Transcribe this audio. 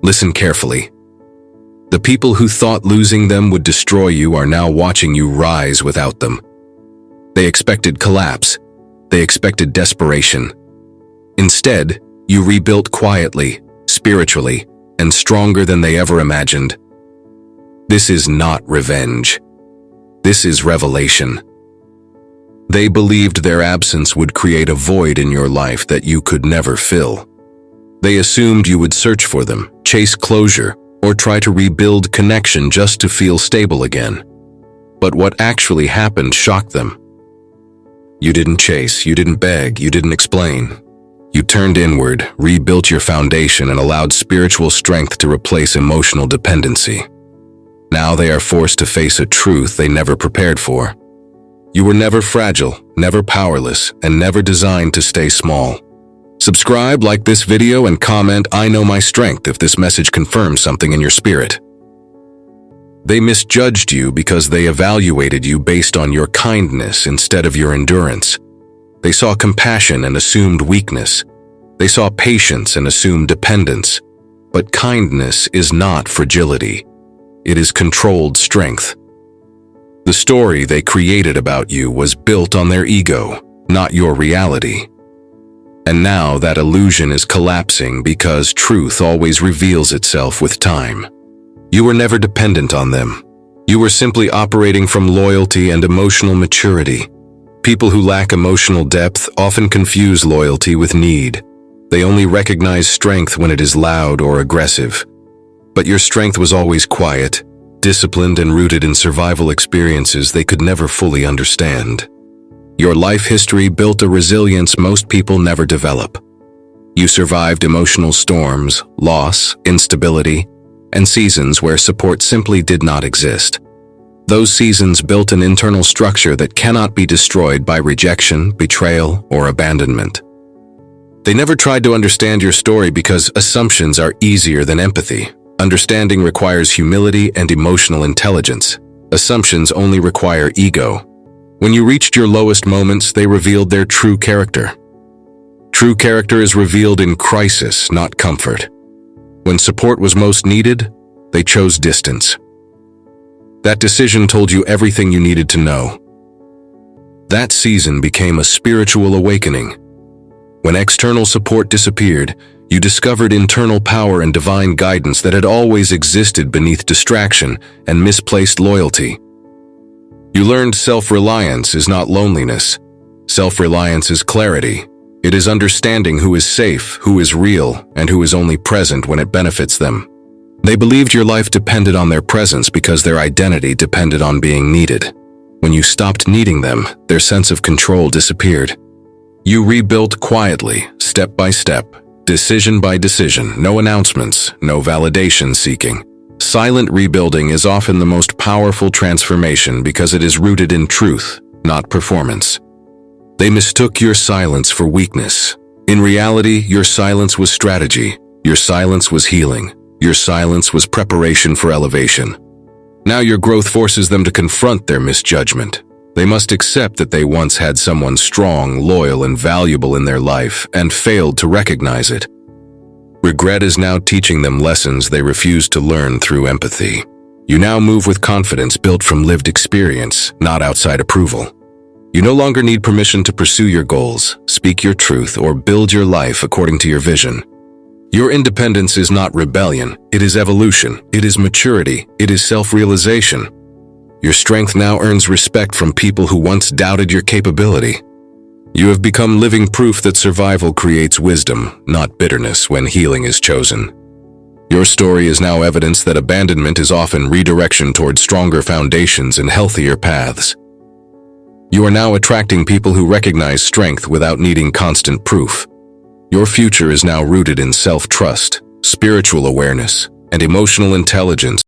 Listen carefully. The people who thought losing them would destroy you are now watching you rise without them. They expected collapse. They expected desperation. Instead, you rebuilt quietly, spiritually, and stronger than they ever imagined. This is not revenge. This is revelation. They believed their absence would create a void in your life that you could never fill. They assumed you would search for them, chase closure, or try to rebuild connection just to feel stable again. But what actually happened shocked them. You didn't chase, you didn't beg, you didn't explain. You turned inward, rebuilt your foundation, and allowed spiritual strength to replace emotional dependency. Now they are forced to face a truth they never prepared for. You were never fragile, never powerless, and never designed to stay small. Subscribe, like this video, and comment "I know my strength" if this message confirms something in your spirit. They misjudged you because they evaluated you based on your kindness instead of your endurance. They saw compassion and assumed weakness. They saw patience and assumed dependence. But kindness is not fragility. It is controlled strength. The story they created about you was built on their ego, not your reality. And now that illusion is collapsing because truth always reveals itself with time. You were never dependent on them. You were simply operating from loyalty and emotional maturity. People who lack emotional depth often confuse loyalty with need. They only recognize strength when it is loud or aggressive. But your strength was always quiet, disciplined, and rooted in survival experiences they could never fully understand. Your life history built a resilience most people never develop. You survived emotional storms, loss, instability, and seasons where support simply did not exist. Those seasons built an internal structure that cannot be destroyed by rejection, betrayal, or abandonment. They never tried to understand your story because assumptions are easier than empathy. Understanding requires humility and emotional intelligence. Assumptions only require ego. When you reached your lowest moments, they revealed their true character. True character is revealed in crisis, not comfort. When support was most needed, they chose distance. That decision told you everything you needed to know. That season became a spiritual awakening. When external support disappeared, you discovered internal power and divine guidance that had always existed beneath distraction and misplaced loyalty. You learned self-reliance is not loneliness. Self-reliance is clarity. It is understanding who is safe, who is real, and who is only present when it benefits them. They believed your life depended on their presence because their identity depended on being needed. When you stopped needing them, their sense of control disappeared. You rebuilt quietly, step by step, decision by decision, no announcements, no validation seeking. Silent rebuilding is often the most powerful transformation because it is rooted in truth, not performance. They mistook your silence for weakness. In reality, your silence was strategy. Your silence was healing. Your silence was preparation for elevation. Now your growth forces them to confront their misjudgment. They must accept that they once had someone strong, loyal, and valuable in their life and failed to recognize it. Regret is now teaching them lessons they refused to learn through empathy. You now move with confidence built from lived experience, not outside approval. You no longer need permission to pursue your goals, speak your truth, or build your life according to your vision. Your independence is not rebellion, it is evolution, it is maturity, it is self-realization. Your strength now earns respect from people who once doubted your capability. You have become living proof that survival creates wisdom, not bitterness, when healing is chosen. Your story is now evidence that abandonment is often redirection toward stronger foundations and healthier paths. You are now attracting people who recognize strength without needing constant proof. Your future is now rooted in self-trust, spiritual awareness, and emotional intelligence.